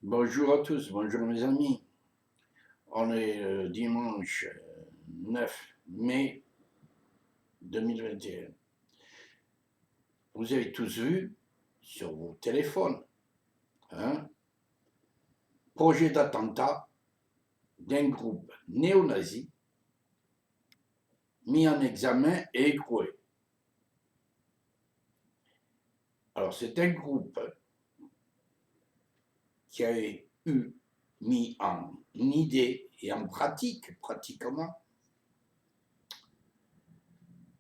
Bonjour à tous, bonjour mes amis. On est dimanche 9 mai 2021. Vous avez tous vu sur vos téléphones, hein, projet d'attentat d'un groupe néo-nazi mis en examen et écroué. Alors c'est un groupe qui a mis en idée et en pratique, pratiquement,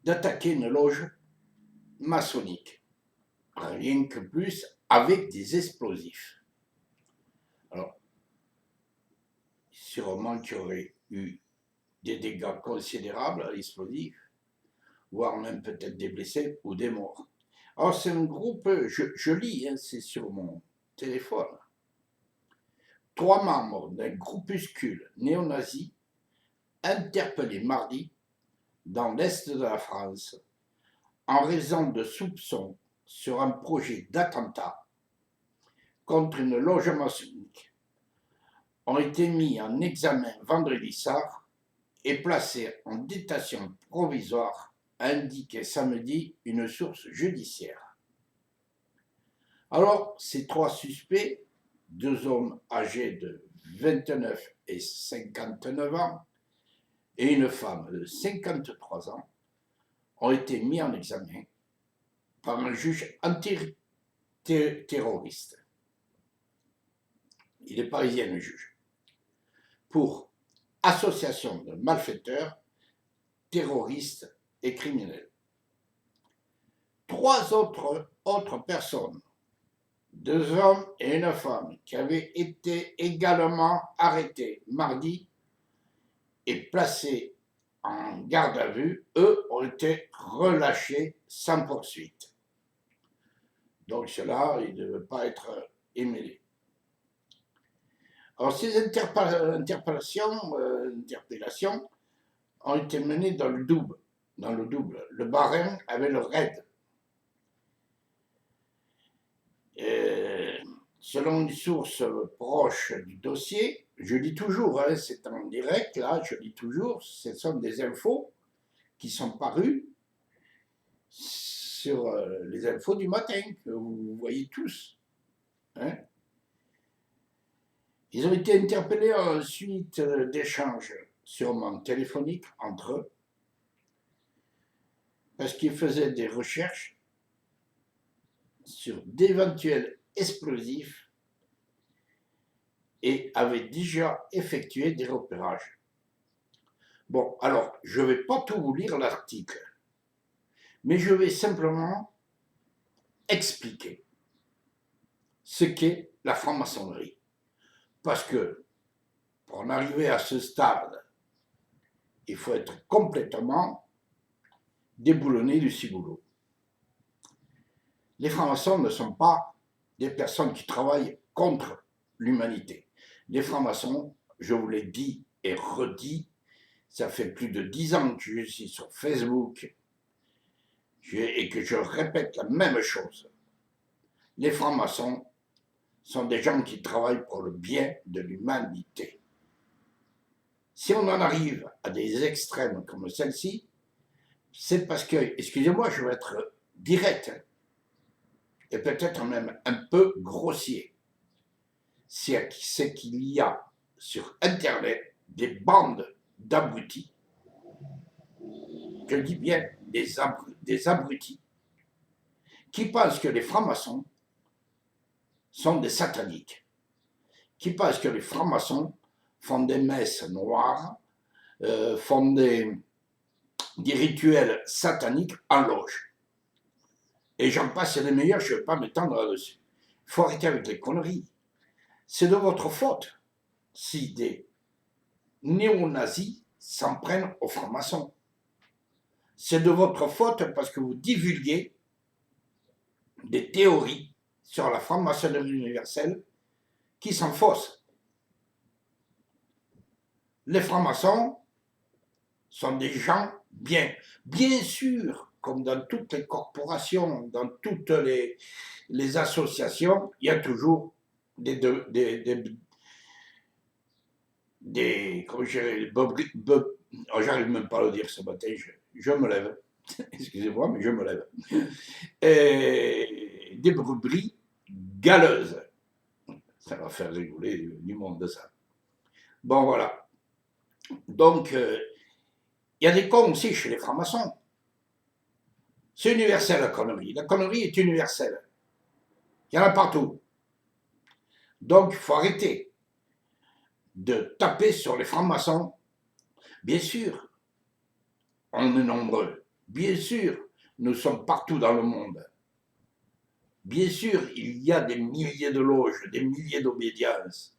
d'attaquer une loge maçonnique, rien que plus avec des explosifs. Alors, sûrement qu'il y aurait eu des dégâts considérables à l'explosif, voire même peut-être des blessés ou des morts. Alors c'est un groupe, je lis, hein, c'est sur mon téléphone. 3 membres d'un groupuscule néo-nazi interpellés mardi dans l'est de la France en raison de soupçons sur un projet d'attentat contre une loge maçonnique ont été mis en examen vendredi soir et placés en détention provisoire, a indiqué samedi une source judiciaire. Alors, ces 3 suspects, 2 hommes âgés de 29 et 59 ans et une femme de 53 ans, ont été mis en examen par un juge antiterroriste. Il est parisien, le juge, pour association de malfaiteurs, terroristes et criminels. 3 autres personnes, 2 hommes et une femme, qui avaient été également arrêtés mardi et placés en garde à vue, eux ont été relâchés sans poursuite. Donc cela, ils ne devaient pas être émêlés. Alors ces interpellations ont été menées dans le double. Le Bas-Rhin avec le RAID. Selon une source proche du dossier, je lis toujours, hein, c'est en direct, là, je lis toujours, ce sont des infos qui sont parues sur les infos du matin, que vous voyez tous. Hein. Ils ont été interpellés ensuite d'échanges sûrement téléphoniques entre eux, parce qu'ils faisaient des recherches sur d'éventuels explosifs et avaient déjà effectué des repérages. Bon, alors, je ne vais pas tout vous lire l'article, mais je vais simplement expliquer ce qu'est la franc-maçonnerie. Parce que, pour en arriver à ce stade, il faut être complètement déboulonné du ciboulot. Les francs-maçons ne sont pas des personnes qui travaillent contre l'humanité. Les francs-maçons, je vous l'ai dit et redit, ça fait plus de 10 ans que je suis sur Facebook et que je répète la même chose. Les francs-maçons sont des gens qui travaillent pour le bien de l'humanité. Si on en arrive à des extrêmes comme celle-ci, c'est parce que, excusez-moi, je vais être direct, et peut-être même un peu grossier. C'est qu'il y a sur Internet des bandes d'abrutis, je dis bien des abrutis, qui pensent que les francs-maçons sont des sataniques, qui pensent que les francs-maçons font des messes noires, font des rituels sataniques en loge. Et j'en passe les meilleurs, je ne vais pas m'étendre là-dessus. Il faut arrêter avec les conneries. C'est de votre faute si des néo-nazis s'en prennent aux francs-maçons. C'est de votre faute parce que vous divulguez des théories sur la franc-maçonnerie universelle qui sont fausses. Les francs-maçons sont des gens bien. Bien sûr, comme dans toutes les corporations, dans toutes les associations, il y a toujours comment je dirais, oh, j'arrive même pas à le dire ce matin, je me lève, excusez-moi, mais je me lève, et des brebis galeuses. Ça va faire rigoler du monde de ça. Bon, voilà. Donc, il y a des cons aussi chez les francs-maçons. C'est universel, la connerie. La connerie est universelle. Il y en a partout. Donc, il faut arrêter de taper sur les francs-maçons. Bien sûr, on est nombreux. Bien sûr, nous sommes partout dans le monde. Bien sûr, il y a des milliers de loges, des milliers d'obédiences.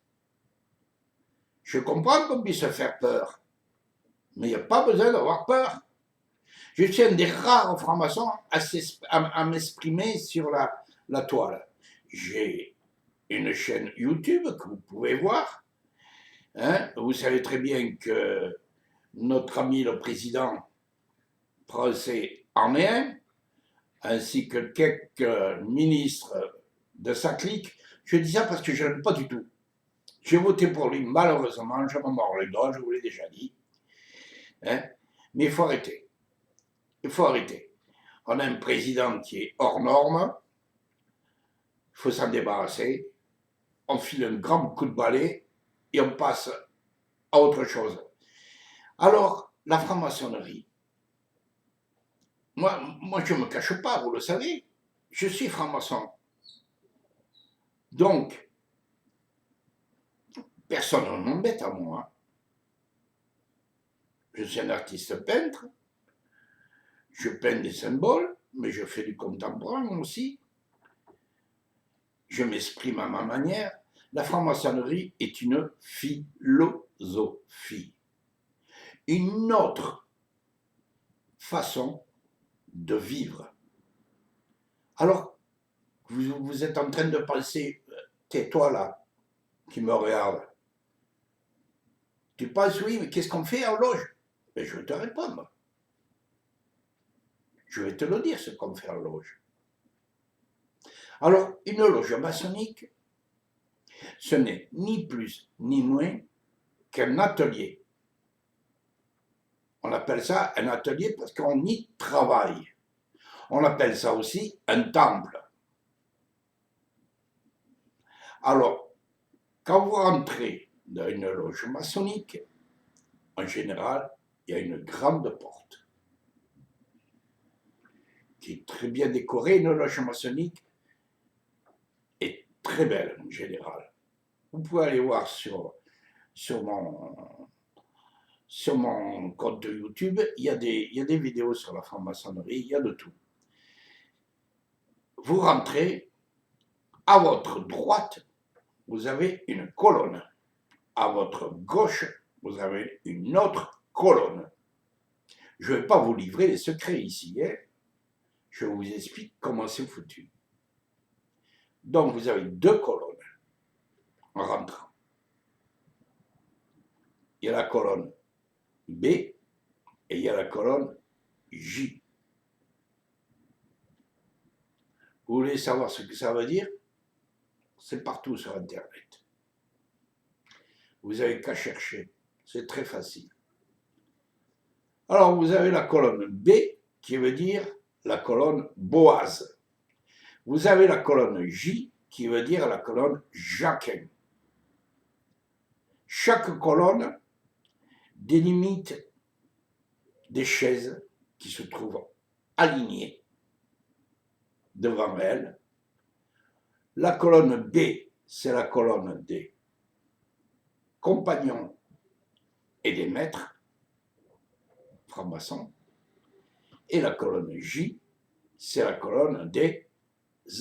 Je comprends qu'on puisse se faire peur, mais il n'y a pas besoin d'avoir peur. Je suis un des rares francs-maçons à m'exprimer sur la toile. J'ai une chaîne YouTube que vous pouvez voir. Hein. Vous savez très bien que notre ami le président français en est un, ainsi que quelques ministres de sa clique. Je dis ça parce que je n'aime pas du tout. J'ai voté pour lui, malheureusement, je me mords les doigts, je vous l'ai déjà dit. Hein. Mais il faut arrêter. Il faut arrêter. On a un président qui est hors norme, il faut s'en débarrasser. On file un grand coup de balai et on passe à autre chose. Alors, la franc-maçonnerie, moi je ne me cache pas, vous le savez, je suis franc-maçon. Donc, personne ne m'embête à moi. Je suis un artiste peintre, je peins des symboles, mais je fais du contemporain aussi. Je m'exprime à ma manière. La franc-maçonnerie est une philosophie. Une autre façon de vivre. Alors, vous êtes en train de penser, tais-toi là, qui me regarde. Tu penses, oui, mais qu'est-ce qu'on fait en loge? Mais je vais te répondre. Je vais te le dire, ce qu'on fait en loge. Alors, une loge maçonnique, ce n'est ni plus ni moins qu'un atelier. On appelle ça un atelier parce qu'on y travaille. On appelle ça aussi un temple. Alors, quand vous rentrez dans une loge maçonnique, en général, il y a une grande porte qui est très bien décorée. Une loge maçonnique est très belle en général. Vous pouvez aller voir sur mon compte YouTube, il y a des vidéos sur la franc-maçonnerie, il y a de tout. Vous rentrez, à votre droite, vous avez une colonne. À votre gauche, vous avez une autre colonne. Je ne vais pas vous livrer les secrets ici, hein. Je vous explique comment c'est foutu. Donc, vous avez deux colonnes en rentrant. Il y a la colonne B et il y a la colonne J. Vous voulez savoir ce que ça veut dire? C'est partout sur Internet. Vous n'avez qu'à chercher. C'est très facile. Alors, vous avez la colonne B qui veut dire la colonne Boaz. Vous avez la colonne J qui veut dire la colonne Jacquin. Chaque colonne délimite des chaises qui se trouvent alignées devant elle. La colonne B, c'est la colonne des compagnons et des maîtres francs-maçons. Et la colonne J, c'est la colonne des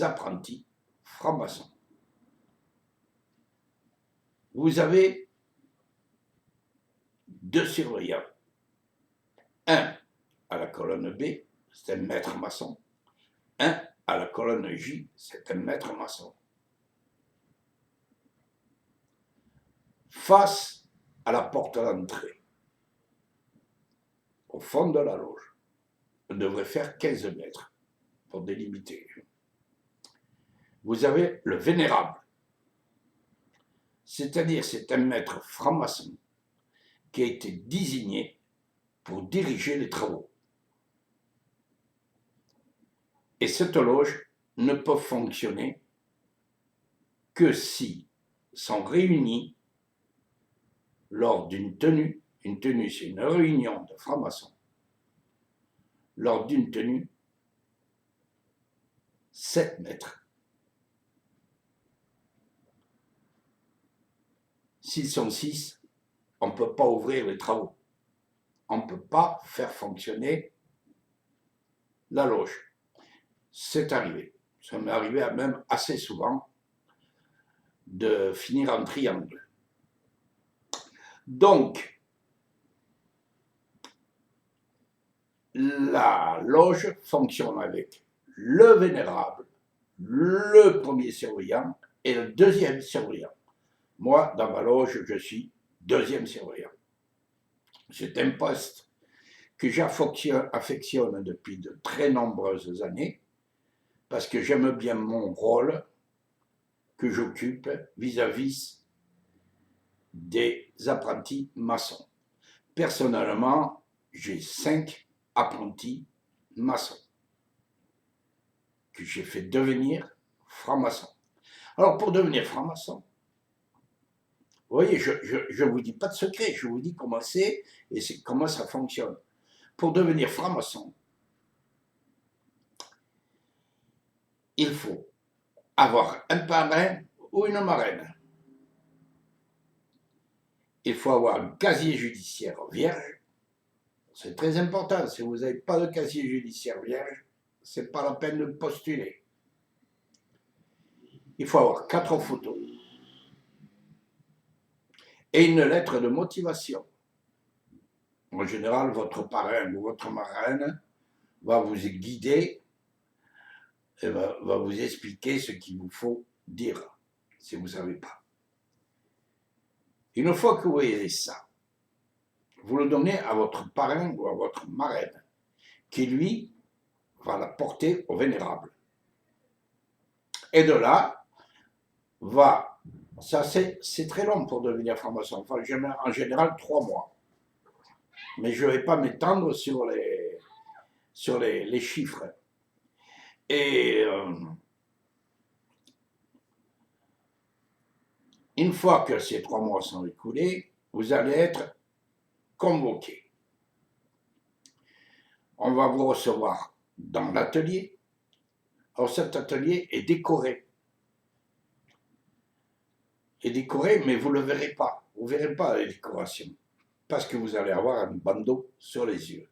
apprentis francs-maçons. Vous avez deux surveillants. Un à la colonne B, c'est un maître maçon. Un à la colonne J, c'est un maître maçon. Face à la porte d'entrée, au fond de la loge, on devrait faire 15 mètres pour délimiter. Vous avez le vénérable. C'est-à-dire c'est un maître franc-maçon qui a été désigné pour diriger les travaux. Et cette loge ne peut fonctionner que si sont réunis lors d'une tenue c'est une réunion de francs-maçons, lors d'une tenue, 7 maîtres. S'ils sont 6, on ne peut pas ouvrir les travaux. On ne peut pas faire fonctionner la loge. C'est arrivé. Ça m'est arrivé même assez souvent de finir en triangle. Donc, la loge fonctionne avec le vénérable, le premier surveillant et le deuxième surveillant. Moi, dans ma loge, je suis deuxième surveillant. C'est un poste que j'affectionne depuis de très nombreuses années parce que j'aime bien mon rôle que j'occupe vis-à-vis des apprentis maçons. Personnellement, j'ai 5 apprentis maçons que j'ai fait devenir francs-maçons. Alors, pour devenir franc-maçon, vous voyez, je ne vous dis pas de secret, je vous dis comment c'est et comment ça fonctionne. Pour devenir franc-maçon, il faut avoir un parrain ou une marraine. Il faut avoir un casier judiciaire vierge. C'est très important. Si vous n'avez pas de casier judiciaire vierge, ce n'est pas la peine de postuler. Il faut avoir 4 photos et une lettre de motivation. En général, votre parrain ou votre marraine va vous guider et va vous expliquer ce qu'il vous faut dire, si vous ne savez pas. Une fois que vous voyez ça, vous le donnez à votre parrain ou à votre marraine, qui lui va la porter au vénérable. Et de là, ça c'est très long pour devenir franc-maçon, enfin, en général 3 mois. Mais je ne vais pas m'étendre sur les chiffres. Et une fois que ces 3 mois sont écoulés, vous allez être convoqué. On va vous recevoir dans l'atelier. Alors cet atelier est décoré. Mais vous ne le verrez pas. Vous ne verrez pas les décorations. Parce que vous allez avoir un bandeau sur les yeux.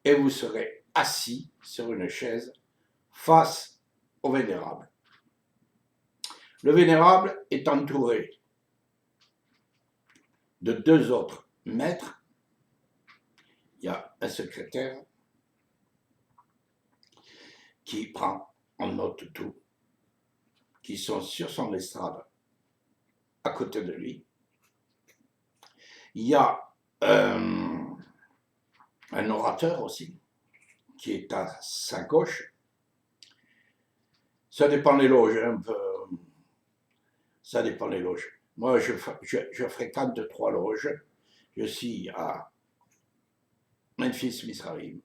Et vous serez assis sur une chaise face au vénérable. Le vénérable est entouré de 2 autres maîtres. Il y a un secrétaire qui prend en note tout, qui sont sur son estrade à côté de lui. Il y a un orateur aussi qui est à sa gauche. Ça dépend des loges, un peu. Ça dépend des loges. Moi, je fréquente 3 loges. Je suis à Memphis, Misraïm.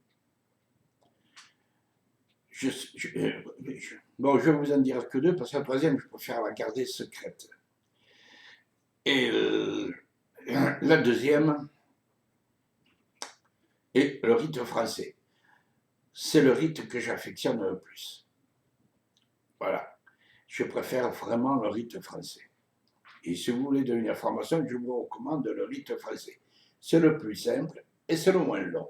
Bon, je vais vous en dire que 2 parce que la 3e, je préfère la garder secrète. Et la 2e est le rite français. C'est le rite que j'affectionne le plus. Voilà. Je préfère vraiment le rite français. Et si vous voulez devenir franc-maçon, je vous recommande le rite français. C'est le plus simple et c'est le moins long.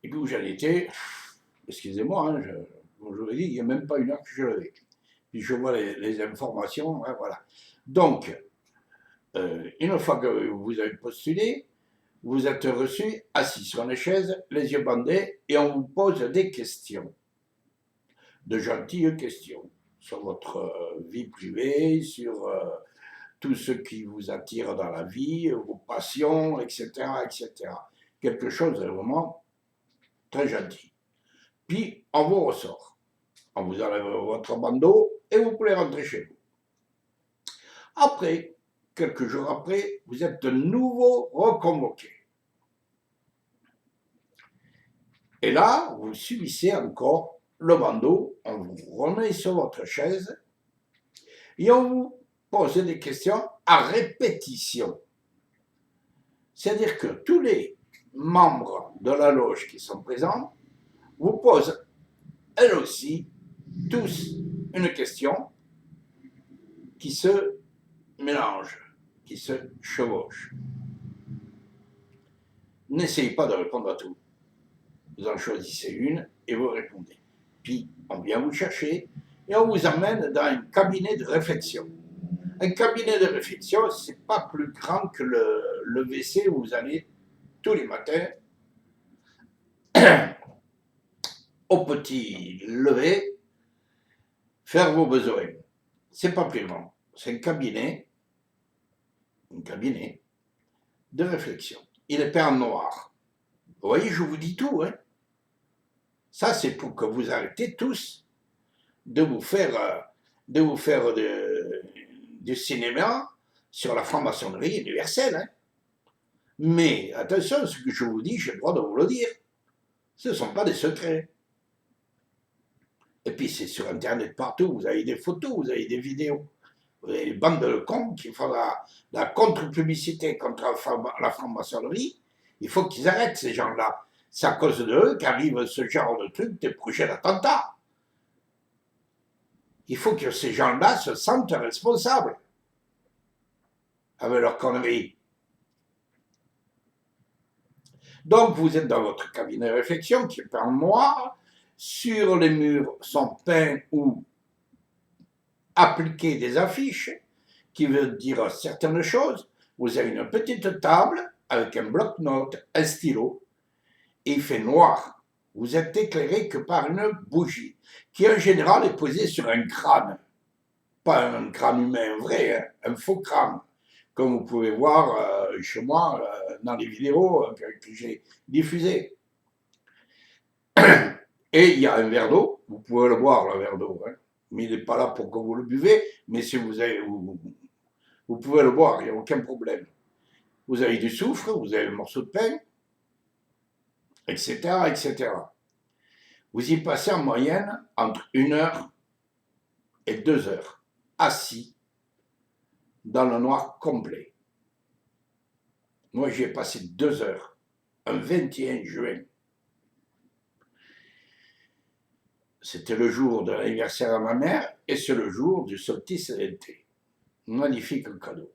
Et puis où j'en étais, excusez-moi, hein, je vous l'ai dit, il n'y a même pas 1 heure que je l'avais. Puis je vois les informations, hein, voilà. Donc, une fois que vous avez postulé, vous êtes reçu assis sur une chaise, les yeux bandés, et on vous pose des questions. De gentilles questions sur votre vie privée, sur tout ce qui vous attire dans la vie, vos passions, etc., etc. Quelque chose de vraiment très gentil. Puis, on vous ressort. On vous enlève votre bandeau et vous pouvez rentrer chez vous. Après, quelques jours après, vous êtes de nouveau reconvoqué. Et là, vous subissez encore le bandeau, on vous remet sur votre chaise et on vous pose des questions à répétition. C'est-à-dire que tous les membres de la loge qui sont présents vous posent, elles aussi, tous une question qui se mélange, qui se chevauche. N'essayez pas de répondre à tout. Vous en choisissez une et vous répondez. Puis, on vient vous chercher et on vous amène dans un cabinet de réflexion. Un cabinet de réflexion, c'est pas plus grand que le WC où vous allez tous les matins au petit lever faire vos besoins. C'est pas plus grand. C'est un cabinet de réflexion. Il est peint en noir. Vous voyez, je vous dis tout, hein. Ça, c'est pour que vous arrêtez tous de vous faire du cinéma sur la franc-maçonnerie universelle. Hein. Mais attention, ce que je vous dis, j'ai le droit de vous le dire. Ce ne sont pas des secrets. Et puis c'est sur Internet partout, vous avez des photos, vous avez des vidéos. Vous avez une bande de cons qui font la contre-publicité contre la franc-maçonnerie. Il faut qu'ils arrêtent ces gens-là. C'est à cause d'eux qu'arrive ce genre de truc, des projets d'attentat. Il faut que ces gens-là se sentent responsables avec leurs conneries. Donc vous êtes dans votre cabinet de réflexion qui est peint en noir. Sur les murs sont peints ou appliqués des affiches qui veulent dire certaines choses. Vous avez une petite table avec un bloc-notes, un stylo, et il fait noir. Vous êtes éclairé que par une bougie, qui en général est posée sur un crâne. Pas un crâne humain vrai, hein, un faux crâne, comme vous pouvez voir chez moi dans les vidéos que j'ai diffusées. Et il y a un verre d'eau, vous pouvez le boire, le verre d'eau, hein, mais il n'est pas là pour que vous le buvez, mais si vous pouvez le boire, il n'y a aucun problème. Vous avez du soufre, vous avez un morceau de pain, etc., etc. Vous y passez en moyenne entre 1 heure et 2 heures, assis, dans le noir complet. Moi, j'y ai passé 2 heures, un 21 juin. C'était le jour de l'anniversaire de ma mère et c'est le jour du solstice d'été. Magnifique cadeau.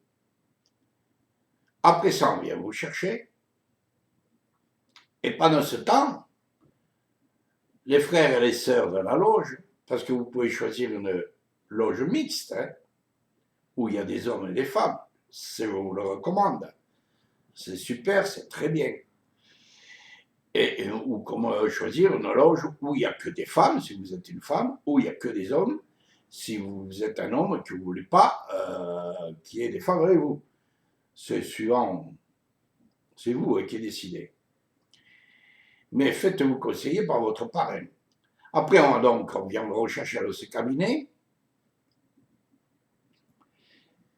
Après ça, on vient vous chercher. Et pendant ce temps, les frères et les sœurs de la loge, parce que vous pouvez choisir une loge mixte, hein, où il y a des hommes et des femmes, je vous le recommande. C'est super, c'est très bien. Ou comment choisir une loge où il n'y a que des femmes, si vous êtes une femme, où il n'y a que des hommes, si vous êtes un homme que vous ne voulez pas qu'il y ait des femmes avec vous. C'est suivant, c'est vous qui décidez. Mais faites-vous conseiller par votre parrain. Après, on vient me rechercher dans ce cabinet.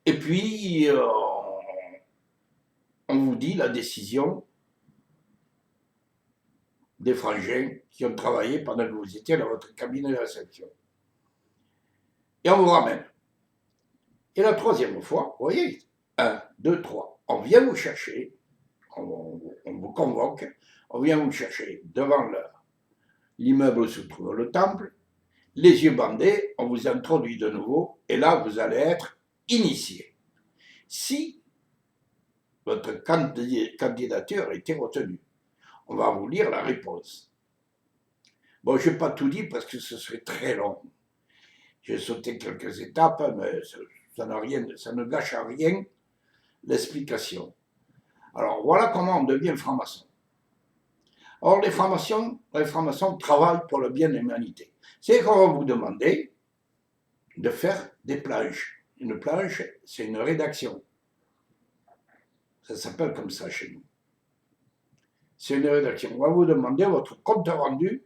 Et puis, on vous dit la décision des frangins qui ont travaillé pendant que vous étiez dans votre cabinet de réception. Et on vous ramène. Et la troisième fois, vous voyez, 1, 2, 3, on vient vous chercher, on vous convoque, on vient vous chercher devant l'immeuble où se trouve le temple, les yeux bandés, on vous introduit de nouveau, et là, vous allez être initié. Si votre candidature a été retenue, on va vous lire la réponse. Bon, je n'ai pas tout dit parce que ce serait très long. J'ai sauté quelques étapes, mais ça ne gâche à rien l'explication. Alors, voilà comment on devient franc-maçon. Or, les francs-maçons travaillent pour le bien de l'humanité. C'est qu'on va vous demander de faire des planches. Une planche, c'est une rédaction. Ça s'appelle comme ça chez nous. C'est une rédaction. On va vous demander votre compte rendu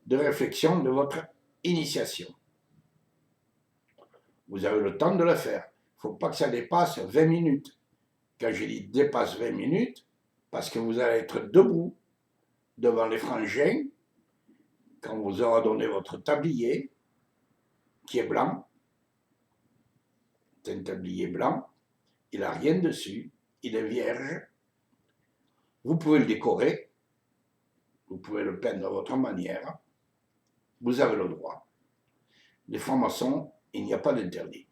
de réflexion de votre initiation. Vous avez le temps de le faire. Il ne faut pas que ça dépasse 20 minutes. Quand je dis dépasse 20 minutes, parce que vous allez être debout devant les frangins quand vous aurez donné votre tablier qui est blanc. C'est un tablier blanc, il n'a rien dessus, il est vierge. Vous pouvez le décorer, vous pouvez le peindre de votre manière, vous avez le droit. Les francs-maçons, il n'y a pas d'interdit.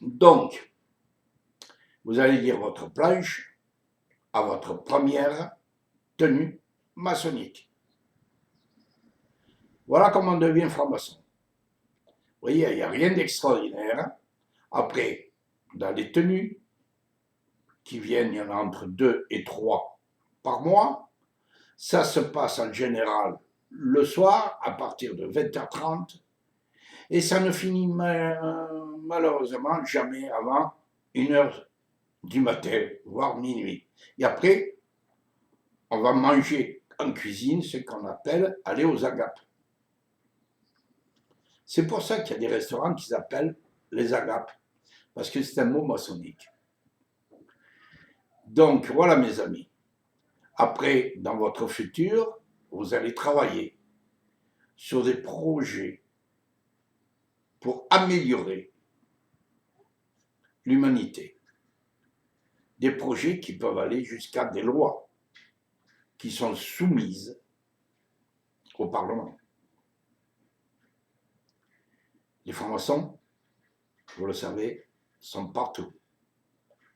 Donc, vous allez lire votre planche à votre première tenue maçonnique. Voilà comment on devient franc-maçon. Vous voyez, il n'y a rien d'extraordinaire. Après, dans les tenues qui viennent, il y en a entre 2 et 3 par mois. Ça se passe en général le soir à partir de 20h30 et ça ne finit malheureusement jamais avant 1h du matin, voire minuit. Et après, on va manger en cuisine ce qu'on appelle aller aux agapes. C'est pour ça qu'il y a des restaurants qui s'appellent les agapes, parce que c'est un mot maçonnique. Donc voilà mes amis. Après, dans votre futur, vous allez travailler sur des projets pour améliorer l'humanité. Des projets qui peuvent aller jusqu'à des lois qui sont soumises au Parlement. Les francs-maçons, vous le savez, sont partout.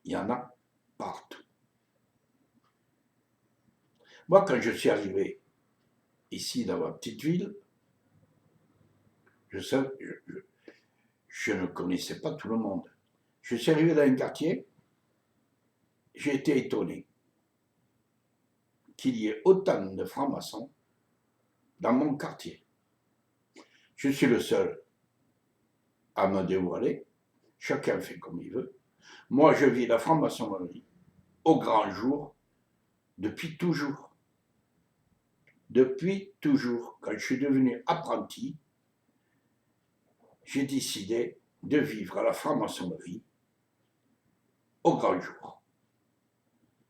Il y en a partout. Moi, quand je suis arrivé ici dans ma petite ville, je ne connaissais pas tout le monde. Je suis arrivé dans un quartier, j'ai été étonné qu'il y ait autant de francs-maçons dans mon quartier. Je suis le seul à me dévoiler, chacun fait comme il veut. Moi, je vis la franc-maçonnerie au grand jour depuis toujours. Depuis toujours, quand je suis devenu apprenti, j'ai décidé de vivre à la franc-maçonnerie au grand jour,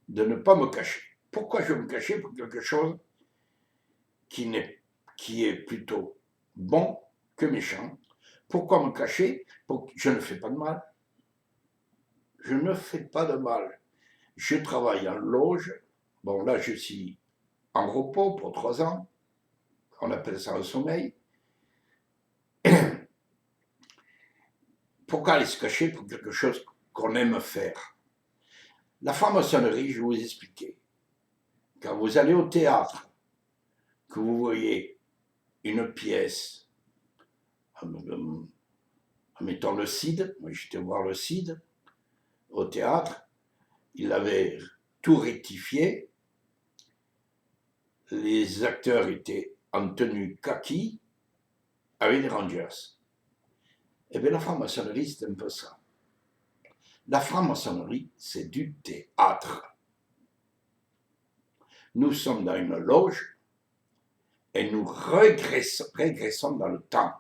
de ne pas me cacher. Pourquoi je me cachais pour quelque chose qui est plutôt bon que méchant? Pourquoi me cacher? Je ne fais pas de mal. Je ne fais pas de mal. Je travaille en loge. Bon, là, je suis en repos pour 3 ans. On appelle ça un sommeil. Pourquoi aller se cacher pour quelque chose qu'on aime faire? La franc-maçonnerie, je vais vous expliquer. Quand vous allez au théâtre, que vous voyez une pièce, mettons le Cid, moi j'étais voir le Cid au théâtre, il avait tout rectifié, les acteurs étaient en tenue kaki avec des Rangers. Eh bien la franc-maçonnerie, c'est un peu ça. La franc-maçonnerie, c'est du théâtre. Nous sommes dans une loge et nous régressons dans le temps.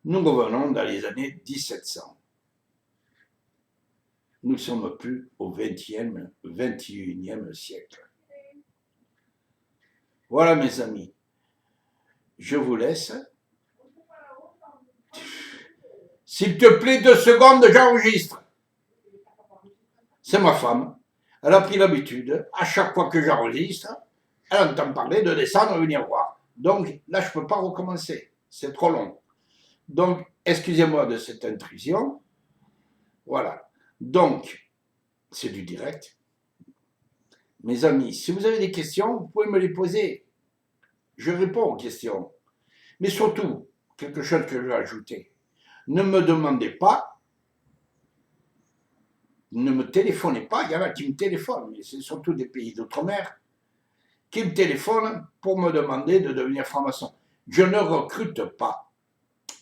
Nous revenons dans les années 1700. Nous ne sommes plus au 21e siècle. Voilà mes amis, je vous laisse. S'il te plaît, 2 secondes, j'enregistre. C'est ma femme. Elle a pris l'habitude, à chaque fois que j'enregistre, elle entend parler de descendre et venir voir. Donc là, je ne peux pas recommencer. C'est trop long. Donc, excusez-moi de cette intrusion. Voilà. Donc, c'est du direct. Mes amis, si vous avez des questions, vous pouvez me les poser. Je réponds aux questions. Mais surtout, quelque chose que je vais ajouter. Ne me demandez pas, ne me téléphonez pas. Il y en a qui me téléphonent, mais c'est surtout des pays d'outre-mer, qui me téléphonent pour me demander de devenir franc-maçon. Je ne recrute pas.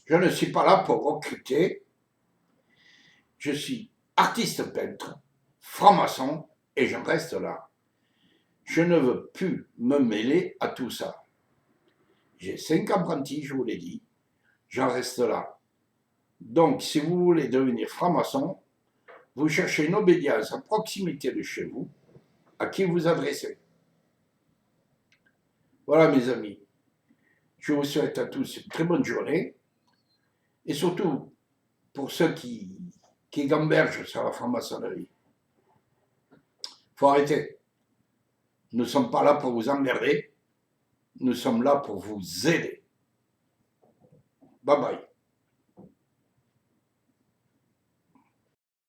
Je ne suis pas là pour recruter. Je suis artiste peintre, franc-maçon, et j'en reste là. Je ne veux plus me mêler à tout ça. J'ai 5 apprentis, je vous l'ai dit. J'en reste là. Donc, si vous voulez devenir franc-maçon, vous cherchez une obédience à proximité de chez vous, à qui vous adressez. Voilà, mes amis. Je vous souhaite à tous une très bonne journée. Et surtout, pour ceux qui gambergent sur la franc-maçonnerie, il faut arrêter. Nous ne sommes pas là pour vous emmerder. Nous sommes là pour vous aider. Bye bye.